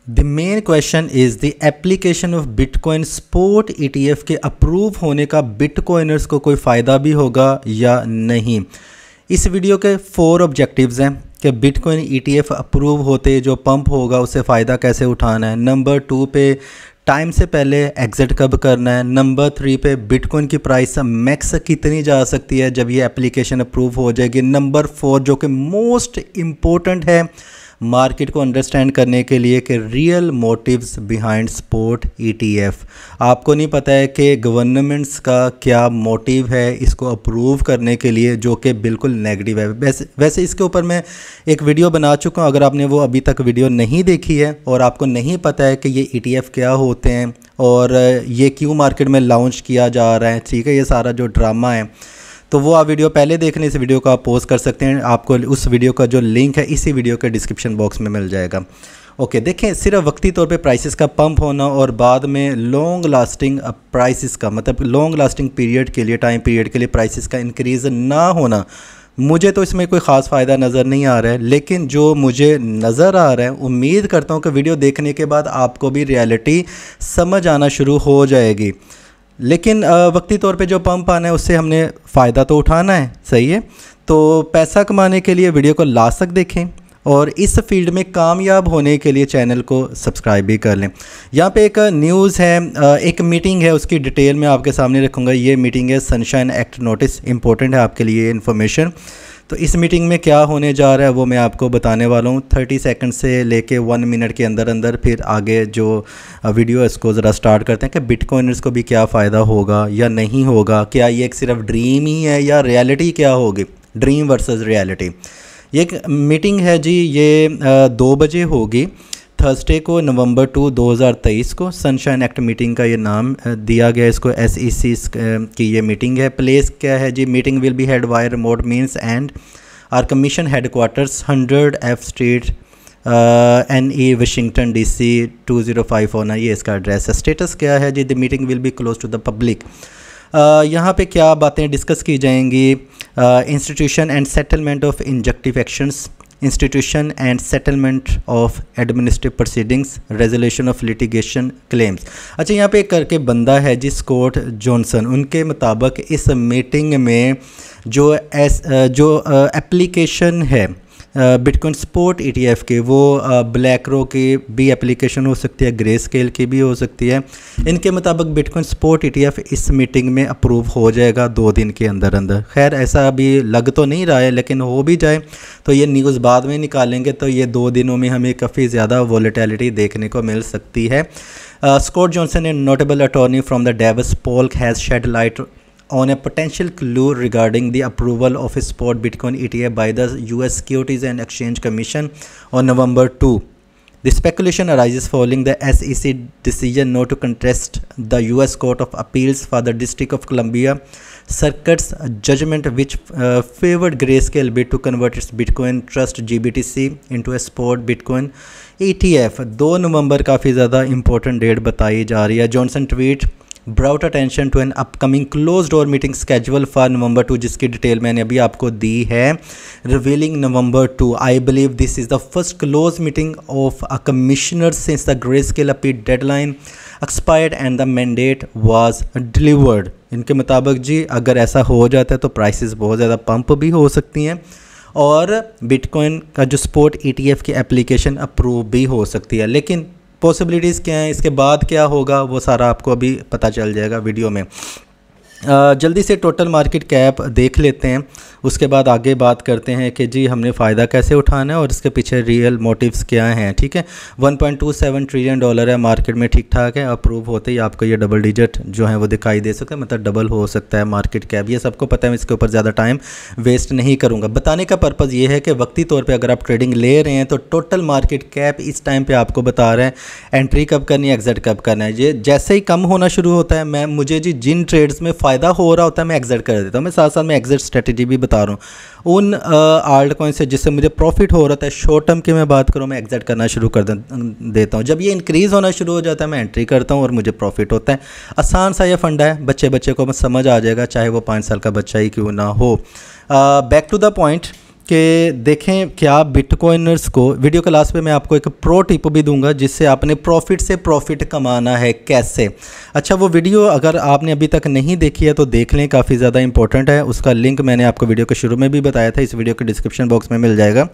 The main question is the application of bitcoin spot ETF के approve होने का bitcoiners को कोई फ़ायदा भी होगा या नहीं। इस वीडियो के 4 ऑब्जेक्टिव्स हैं कि बिटकॉइन ETF अप्रूव होते जो पंप होगा उससे फ़ायदा कैसे उठाना है। नंबर 2 पे टाइम से पहले एग्ज़िट कब करना है। नंबर 3 पे बिटकॉइन की प्राइस मैक्स कितनी जा सकती है जब ये एप्लीकेशन अप्रूव हो जाएगी। नंबर 4 जो कि मोस्ट इम्पोर्टेंट है मार्केट को अंडरस्टैंड करने के लिए कि real motives behind spot ETF। आपको नहीं पता है कि गवर्नमेंट्स का क्या मोटिव है इसको अप्रूव करने के लिए, जो कि बिल्कुल नेगेटिव है। वैसे इसके ऊपर मैं एक वीडियो बना चुका हूँ, अगर आपने वो अभी तक वीडियो नहीं देखी है और आपको नहीं पता है कि ये ETF क्या होते हैं और ये क्यों मार्केट में लॉन्च किया जा रहा है, ठीक है, ये सारा जो ड्रामा है, तो वो आप वीडियो पहले देखने, इस वीडियो को आप पॉज कर सकते हैं। आपको उस वीडियो का जो लिंक है इसी वीडियो के डिस्क्रिप्शन बॉक्स में मिल जाएगा। ओके, देखें, सिर्फ वक्ती तौर पे प्राइसेस का पंप होना और बाद में लॉन्ग लास्टिंग प्राइसेस का, मतलब लॉन्ग लास्टिंग पीरियड के लिए, टाइम पीरियड के लिए प्राइसेस का इंक्रीज़ ना होना, मुझे तो इसमें कोई ख़ास फ़ायदा नज़र नहीं आ रहा है। लेकिन जो मुझे नज़र आ रहा है, उम्मीद करता हूँ कि वीडियो देखने के बाद आपको भी रियलिटी समझ आना शुरू हो जाएगी। लेकिन वक्ती तौर पे जो पंप आना है उससे हमने फ़ायदा तो उठाना है, सही है। तो पैसा कमाने के लिए वीडियो को लास्ट तक देखें और इस फील्ड में कामयाब होने के लिए चैनल को सब्सक्राइब भी कर लें। यहाँ पे एक न्यूज़ है, एक मीटिंग है, उसकी डिटेल मैं आपके सामने रखूँगा। ये मीटिंग है सनशाइन एक्ट नोटिस, इंपॉर्टेंट है आपके लिए इन्फॉर्मेशन। तो इस मीटिंग में क्या होने जा रहा है वो मैं आपको बताने वाला हूँ 30 सेकंड से लेके 1 मिनट के अंदर अंदर। फिर आगे जो वीडियो है इसको ज़रा स्टार्ट करते हैं कि बिटकॉइनर्स को भी क्या फ़ायदा होगा या नहीं होगा, क्या ये एक सिर्फ ड्रीम ही है या रियलिटी क्या होगी, ड्रीम वर्सेस रियलिटी। ये एक मीटिंग है जी, ये 2 बजे होगी थर्सडे को नवंबर 2, 2023 को। सनशाइन एक्ट मीटिंग का ये नाम दिया गया इसको, SEC की ये मीटिंग है। प्लेस क्या है जी, meeting will be held by remote means and our commission headquarters 100 F street NE Washington DC 2054 होना, ये इसका एड्रेस है। स्टेटस क्या है जी, the meeting will be close to the public. यहाँ पे क्या बातें डिस्कस की जाएंगी, institution and settlement of injunctive actions, institution and settlement of administrative proceedings, resolution of litigation claims. अच्छा, यहाँ पे एक करके बंदा है जी, स्कॉट जॉनसन। उनके मुताबिक इस मीटिंग में जो एप्लीकेशन है बिटकॉइन स्पॉट ETF के, वो ब्लैक रो की भी एप्लीकेशन हो सकती है, ग्रे स्केल की भी हो सकती है। इनके मुताबिक बिटकॉइन स्पॉट ETF इस मीटिंग में अप्रूव हो जाएगा 2 दिन के अंदर अंदर। खैर ऐसा अभी लग तो नहीं रहा है, लेकिन हो भी जाए तो ये न्यूज़ बाद में निकालेंगे तो ये 2 दिनों में हमें काफ़ी ज़्यादा वॉलेटिलिटी देखने को मिल सकती है। Scott Johnson, a notable attorney from the Davis Polk, has shed light on a potential clue regarding the approval of a spot Bitcoin ETF by the US Securities and Exchange Commission on November 2. The speculation arises following the SEC decision not to contest the US Court of Appeals for the District of Columbia Circuit's judgment which favored Grayscale bid to convert its Bitcoin Trust GBTC into a spot Bitcoin ETF। 2 नवंबर काफ़ी ज़्यादा important date बताई जा रही है। Johnson tweet brought attention to an upcoming closed door meeting scheduled for November 2, जिसकी detail मैंने अभी आपको दी है, revealing November 2. I believe this is the first closed meeting of a commissioner since the Grayscale appeal deadline expired and the mandate was delivered. इनके मुताबिक जी अगर ऐसा हो जाता है तो प्राइसेस बहुत ज़्यादा पंप भी हो सकती हैं और बिटकॉइन का जो स्पॉट ETF की एप्लीकेशन अप्रूव भी हो सकती है। लेकिन पॉसिबिलिटीज़ क्या हैं, इसके बाद क्या होगा, वो सारा आपको अभी पता चल जाएगा वीडियो में। जल्दी से टोटल मार्केट कैप देख लेते हैं, उसके बाद आगे बात करते हैं कि जी हमने फ़ायदा कैसे उठाना है और इसके पीछे रियल मोटिव्स क्या हैं, ठीक है। 1.27 ट्रिलियन डॉलर है मार्केट में, ठीक ठाक है। अप्रूव होते ही आपको ये डबल डिजिट जो है वो दिखाई दे सकता है, मतलब डबल हो सकता है मार्केट कैप, ये सबको पता है। मैं इसके ऊपर ज़्यादा टाइम वेस्ट नहीं करूँगा। बताने का पर्पज़ ये है कि वक्ती तौर पर अगर आप ट्रेडिंग ले रहे हैं तो टोटल मार्केट कैप इस टाइम पर आपको बता रहे हैं एंट्री कब करनी है, एग्जिट कब करना है। ये जैसे ही कम होना शुरू होता है, मुझे जी जिन ट्रेड्स में फ़ायदा हो रहा होता है मैं एग्जिट कर देता हूँ। मैं साथ साथ में एग्जिट स्ट्रेटजी भी बता रहा हूँ। उन आल्ट कॉइन से जिससे मुझे प्रॉफिट हो रहा था, शॉर्ट टर्म की मैं बात करूँ, मैं एग्जिट करना शुरू कर देता हूँ। जब ये इंक्रीज़ होना शुरू हो जाता है मैं एंट्री करता हूँ और मुझे प्रॉफिट होता है। आसान सा ये फंडा है, बच्चे को समझ आ जाएगा, चाहे वो 5 साल का बच्चा ही क्यों ना हो। बैक टू द पॉइंट कि देखें क्या बिटकॉइनर्स को, वीडियो के लास्ट पे मैं आपको एक प्रो टिप भी दूंगा जिससे आपने प्रॉफिट से प्रॉफिट कमाना है कैसे। अच्छा, वो वीडियो अगर आपने अभी तक नहीं देखी है तो देख लें, काफ़ी ज़्यादा इंपॉर्टेंट है। उसका लिंक मैंने आपको वीडियो के शुरू में भी बताया था, इस वीडियो के डिस्क्रिप्शन बॉक्स में मिल जाएगा,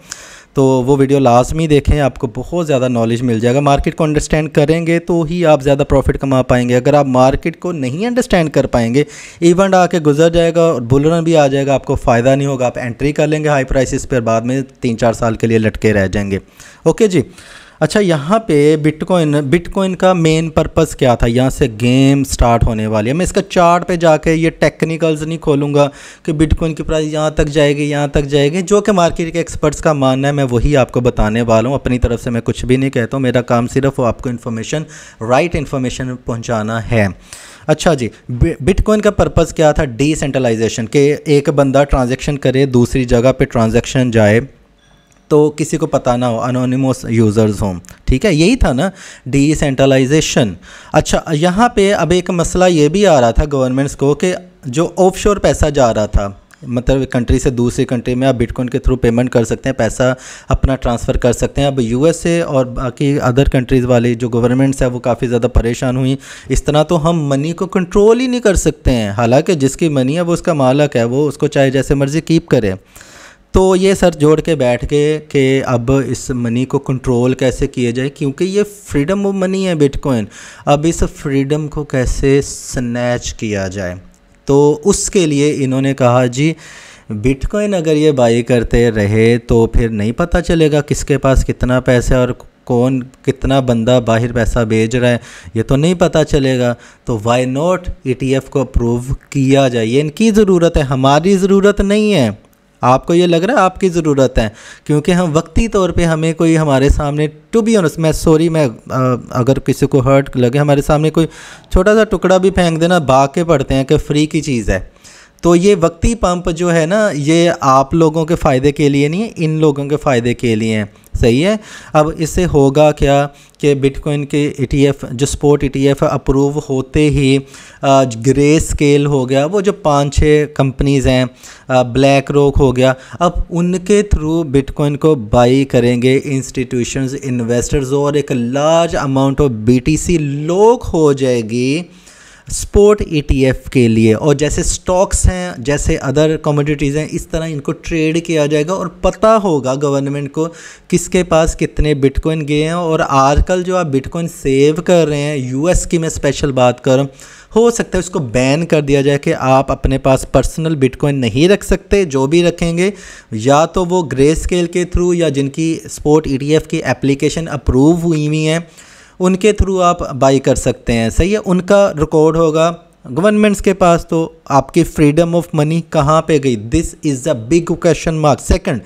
तो वो वीडियो लाजमी देखें, आपको बहुत ज़्यादा नॉलेज मिल जाएगा। मार्केट को अंडरस्टैंड करेंगे तो ही आप ज़्यादा प्रॉफिट कमा पाएंगे। अगर आप मार्केट को नहीं अंडरस्टैंड कर पाएंगे, इवेंट आके गुजर जाएगा और बुल रन भी आ जाएगा, आपको फ़ायदा नहीं होगा। आप एंट्री कर लेंगे हाई प्राइसेस पर, बाद में 3-4 साल के लिए लटके रह जाएंगे। ओके जी। अच्छा, यहाँ पे बिटकॉइन का मेन पर्पस क्या था, यहाँ से गेम स्टार्ट होने वाली है। मैं इसका चार्ट पे जाके ये टेक्निकल्स नहीं खोलूँगा कि बिटकॉइन की प्राइस यहाँ तक जाएगी, जो कि मार्केट के एक्सपर्ट्स का मानना है, मैं वही आपको बताने वाला हूँ। अपनी तरफ से मैं कुछ भी नहीं कहता हूँ, मेरा काम सिर्फ आपको इन्फॉर्मेशन, राइट इन्फॉर्मेशन पहुँचाना है। अच्छा जी, बिटकॉइन का पर्पस क्या था, डिसेंट्रलाइजेशन, के एक बंदा ट्रांजैक्शन करे, दूसरी जगह पे ट्रांजैक्शन जाए तो किसी को पता ना हो, अनोनिमस यूज़र्स हों, ठीक है, यही था ना, डिसेंट्रलाइजेशन। अच्छा, यहाँ पे अब एक मसला ये भी आ रहा था गवर्नमेंट्स को कि जो ऑफशोर पैसा जा रहा था, मतलब कंट्री से दूसरी कंट्री में आप बिटकॉइन के थ्रू पेमेंट कर सकते हैं, पैसा अपना ट्रांसफ़र कर सकते हैं। अब यूएसए और बाकी अदर कंट्रीज़ वाली जो गवर्नमेंट्स है वो काफ़ी ज़्यादा परेशान हुई, इस तरह तो हम मनी को कंट्रोल ही नहीं कर सकते हैं। हालांकि जिसकी मनी है वो उसका मालिक है, वो उसको चाहे जैसे मर्ज़ी कीप करे। तो ये सर जोड़ के बैठ के कि अब इस मनी को कंट्रोल कैसे किया जाए, क्योंकि ये फ्रीडम ऑफ मनी है बिटकॉइन, अब इस फ्रीडम को कैसे स्नैच किया जाए। तो उसके लिए इन्होंने कहा जी बिटकॉइन अगर ये बाई करते रहे तो फिर नहीं पता चलेगा किसके पास कितना पैसा है और कौन कितना बंदा बाहर पैसा भेज रहा है, ये तो नहीं पता चलेगा। तो वाई नॉट ETF को अप्रूव किया जाए। ये इनकी ज़रूरत है, हमारी ज़रूरत नहीं है। आपको ये लग रहा है आपकी ज़रूरत है, क्योंकि हम वक्ती तौर पे हमें कोई हमारे सामने, टू बी ऑनेस्ट, मैं अगर किसी को हर्ट लगे, हमारे सामने कोई छोटा सा टुकड़ा भी फेंक देना, भाग के पड़ते हैं कि फ्री की चीज़ है। तो ये वक्ती पंप जो है ना, ये आप लोगों के फ़ायदे के लिए नहीं है, इन लोगों के फ़ायदे के लिए है, सही है। अब इससे होगा क्या कि बिटकॉइन के ETF, जो स्पॉट ETF अप्रूव होते ही ग्रे स्केल हो गया, वो जो 5-6 कंपनीज़ हैं, ब्लैक रॉक हो गया, अब उनके थ्रू बिटकॉइन को बाई करेंगे इंस्टीट्यूशंस, इन्वेस्टर्स, और एक large amount of BTC lock हो जाएगी स्पॉट ETF के लिए। और जैसे स्टॉक्स हैं, जैसे अदर कमोडिटीज़ हैं, इस तरह इनको ट्रेड किया जाएगा और पता होगा गवर्नमेंट को किसके पास कितने बिटकॉइन गए हैं। और आजकल जो आप बिटकॉइन सेव कर रहे हैं, US की मैं स्पेशल बात कर रहा हूँ, हो सकता है उसको बैन कर दिया जाए कि आप अपने पास पर्सनल बिटकॉइन नहीं रख सकते। जो भी रखेंगे या तो वो ग्रे स्केल के थ्रू या जिनकी स्पॉट ETF की एप्लीकेशन अप्रूव हुई है उनके थ्रू आप बाई कर सकते हैं, सही है, उनका रिकॉर्ड होगा गवर्नमेंट्स के पास। तो आपकी फ्रीडम ऑफ मनी कहाँ पे गई? This is a big question mark. Second,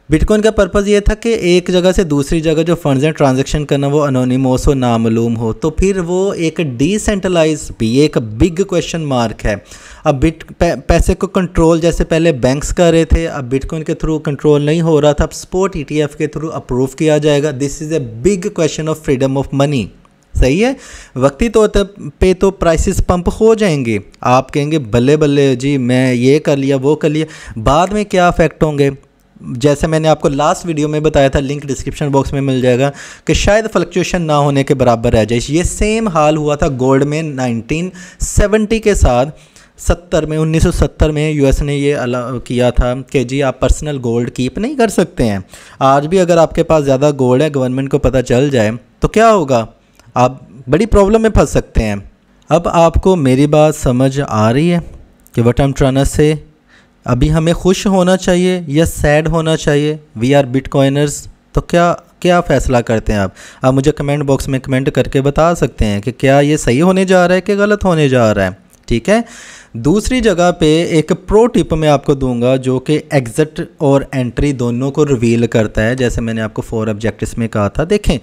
bitcoin का पर्पज़ ये था कि एक जगह से दूसरी जगह जो फंड्स हैं ट्रांजैक्शन करना वो अनोनिमस हो, नामालूम हो, तो फिर वो एक डिसेंट्रलाइज भी एक बिग क्वेश्चन मार्क है। अब पैसे को कंट्रोल जैसे पहले बैंक्स कर रहे थे, अब बिटकॉइन के थ्रू कंट्रोल नहीं हो रहा था, अब स्पॉट ETF के थ्रू अप्रूव किया जाएगा। This is a big question of freedom of money, सही है। वक्ती तौर पे तो प्राइसेस पंप हो जाएंगे, आप कहेंगे बल्ले बल्ले जी मैं ये कर लिया वो कर लिया, बाद में क्या इफेक्ट होंगे, जैसे मैंने आपको लास्ट वीडियो में बताया था, लिंक डिस्क्रिप्शन बॉक्स में मिल जाएगा, कि शायद फ्लक्चुएशन ना होने के बराबर रह जाए। ये सेम हाल हुआ था गोल्ड में 1970 के साथ। 1970 में US ने ये अलाउ किया था कि जी आप पर्सनल गोल्ड कीप नहीं कर सकते हैं। आज भी अगर आपके पास ज़्यादा गोल्ड है, गवर्नमेंट को पता चल जाए तो क्या होगा, आप बड़ी प्रॉब्लम में फंस सकते हैं। अब आपको मेरी बात समझ आ रही है कि what I am trying to say? अभी हमें खुश होना चाहिए या सैड होना चाहिए? We are bitcoiners. तो क्या फ़ैसला करते हैं आप मुझे कमेंट बॉक्स में कमेंट करके बता सकते हैं कि क्या ये सही होने जा रहा है कि गलत होने जा रहा है, ठीक है। दूसरी जगह पे एक प्रो टिप मैं आपको दूंगा जो कि एग्जिट और एंट्री दोनों को रिवील करता है। जैसे मैंने आपको 4 ऑब्जेक्टिव्स में कहा था, देखें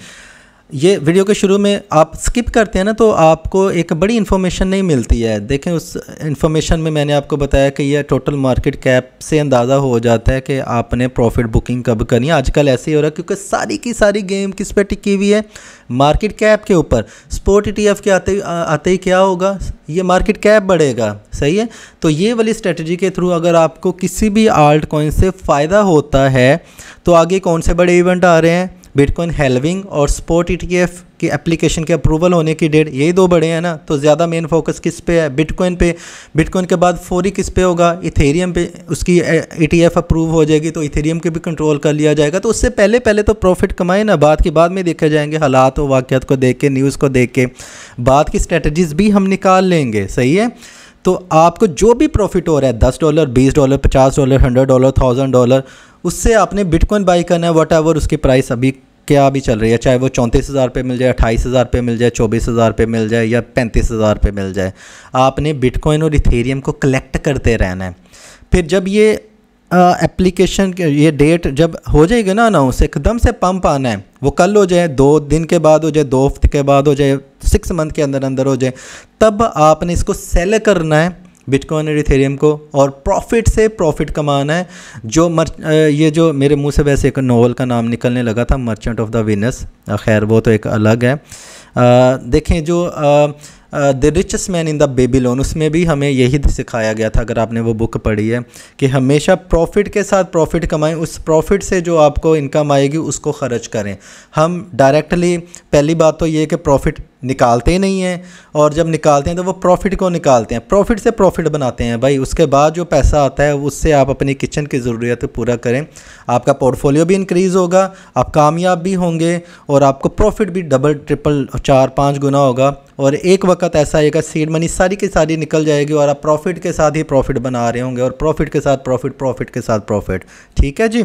ये वीडियो के शुरू में आप स्किप करते हैं ना तो आपको एक बड़ी इन्फॉर्मेशन नहीं मिलती है। देखें उस इन्फॉर्मेशन में मैंने आपको बताया कि ये टोटल मार्केट कैप से अंदाज़ा हो जाता है कि आपने प्रॉफिट बुकिंग कब करनी है। आजकल ऐसे ही हो रहा है क्योंकि सारी की सारी गेम किस पे टिकी हुई है, मार्केट कैप के ऊपर। स्पोर्ट ETF के आते ही क्या होगा, ये मार्केट कैप बढ़ेगा। सही है, तो ये वाली स्ट्रेटजी के थ्रू अगर आपको किसी भी आल्ट कॉइन से फ़ायदा होता है तो आगे कौन से बड़े इवेंट आ रहे हैं, बिटकॉइन हेल्विंग और स्पॉट ETF की एप्लीकेशन के अप्रूवल होने की डेट, यही दो बड़े हैं ना। तो ज़्यादा मेन फोकस किस पे है, बिटकॉइन पे। बिटकॉइन के बाद फौरी किस पे होगा, इथेरियम पे। उसकी ETF अप्रूव हो जाएगी तो इथेरियम के भी कंट्रोल कर लिया जाएगा। तो उससे पहले पहले तो प्रॉफिट कमाए ना, बाद की बाद में देखे जाएंगे, हालात और वाक़यात को देख के, न्यूज़ को देख के बाद की स्ट्रेटजीज़ भी हम निकाल लेंगे। सही है, तो आपको जो भी प्रॉफिट हो रहा है $10, $20, $50, $100, $1000, उससे आपने बिटकॉइन बाई करना है। वट एवर उसकी प्राइस अभी क्या भी चल रही है, चाहे वो 34,000 पे मिल जाए, 28,000 पे मिल जाए, 24,000 पे मिल जाए या 35,000 पे मिल जाए, आपने बिटकॉइन और इथेरियम को कलेक्ट करते रहना है। फिर जब ये एप्लीकेशन ये डेट जब हो जाएगी ना अनाउंस, एकदम से पंप आना है। वो कल हो जाए, 2 दिन के बाद हो जाए, 2 हफ्ते के बाद हो जाए, 6 मंथ के अंदर अंदर हो जाए, तब आपने इसको सेल करना है बिटकॉइन और इथेरियम को, और प्रॉफिट से प्रॉफिट कमाना है। ये जो मेरे मुंह से वैसे एक नोवेल का नाम निकलने लगा था, मर्चेंट ऑफ द वीनस, खैर वो तो एक अलग है। देखें जो the richest man in the Babylon, उसमें भी हमें यही सिखाया गया था, अगर आपने वो बुक पढ़ी है, कि हमेशा प्रॉफिट के साथ प्रॉफिट कमाएं, उस प्रॉफिट से जो आपको इनकम आएगी उसको खर्च करें। हम डायरेक्टली, पहली बात तो ये कि प्रॉफिट निकालते ही नहीं हैं, और जब निकालते हैं तो वो प्रॉफिट को निकालते हैं, प्रॉफिट से प्रॉफिट बनाते हैं भाई। उसके बाद जो पैसा आता है उससे आप अपनी किचन की ज़रूरियत पूरा करें, आपका पोर्टफोलियो भी इंक्रीज़ होगा, आप कामयाब भी होंगे, और आपको प्रॉफिट भी डबल ट्रिपल 4-5 गुना होगा। और एक वक्त ऐसा आएगा सीड मनी सारी की सारी निकल जाएगी और आप प्रॉफिट के साथ ही प्रॉफिट बना रहे होंगे, और प्रॉफिट के साथ प्रॉफिट, प्रॉफिट के साथ प्रॉफिट। ठीक है जी।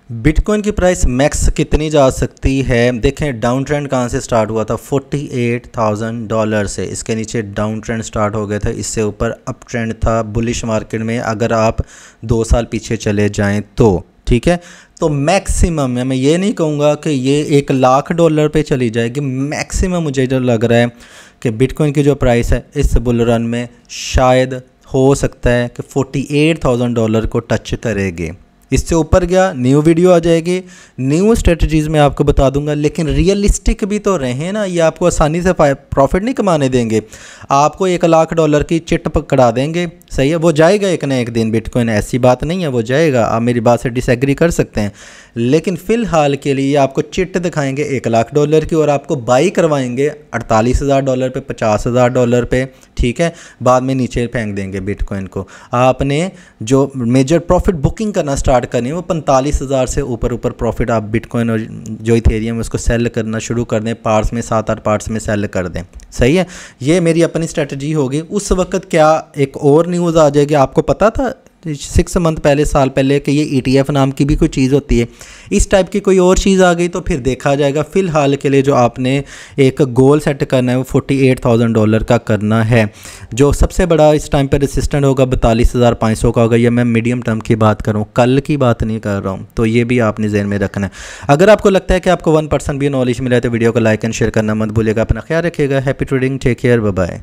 बिटकॉइन की प्राइस मैक्स कितनी जा सकती है, देखें डाउन ट्रेंड कहाँ से स्टार्ट हुआ था, $48,000 से। इसके नीचे डाउन ट्रेंड स्टार्ट हो गया था, इससे ऊपर अप ट्रेंड था बुलिश मार्केट में, अगर आप 2 साल पीछे चले जाएं तो। ठीक है, तो मैक्सिमम है, मैं ये नहीं कहूँगा कि ये $1,00,000 पे चली जाएगी। मैक्सिमम मुझे जो लग रहा है कि बिटकॉइन की जो प्राइस है इस बुल रन में शायद हो सकता है कि $48,000 को टच करेगी। इससे ऊपर गया न्यू वीडियो आ जाएगी, न्यू स्ट्रेटजीज़ में आपको बता दूंगा। लेकिन रियलिस्टिक भी तो रहें ना, ये आपको आसानी से प्रॉफिट नहीं कमाने देंगे, आपको $1,00,000 की चिट पकड़ा देंगे। सही है, वो जाएगा एक ना एक दिन, बिटकॉइन ऐसी बात नहीं है, वो जाएगा। आप मेरी बात से डिसएग्री कर सकते हैं, लेकिन फ़िलहाल के लिए आपको चिट दिखाएंगे $1,00,000 की, और आपको बाई करवाएंगे $48,000 पे, $50,000 पे। ठीक है, बाद में नीचे फेंक देंगे बिटकॉइन को। आपने जो मेजर प्रॉफिट बुकिंग करना स्टार्ट करनी है वो 45,000 से ऊपर प्रॉफिट आप बिटकॉइन और जो इथेरियम उसको सेल करना शुरू कर दें, पार्ट्स में 7-8 पार्ट्स में सेल कर दें। सही है, ये मेरी अपनी स्ट्रेटजी होगी। उस वक्त क्या एक और न्यूज़ आ जाएगी, आपको पता था 6 मंथ पहले, साल पहले, कि ये ETF नाम की भी कोई चीज़ होती है, इस टाइप की कोई और चीज़ आ गई तो फिर देखा जाएगा। फ़िलहाल के लिए जो आपने एक गोल सेट करना है वो $48,000 का करना है। जो सबसे बड़ा इस टाइम पर रेसिस्टेंट होगा 42,500 का होगा। ये मैं मीडियम टर्म की बात कर रहा हूँ, कल की बात नहीं कर रहा हूँ, तो ये भी आपने ज़हन में रखना है। अगर आपको लगता है कि आपको 1% भी नॉलेज मिला है तो वीडियो को लाइक एंड शेयर करना मत भूलिएगा। अपना ख्याल रखिएगा। Happy trading, take care, bye bye.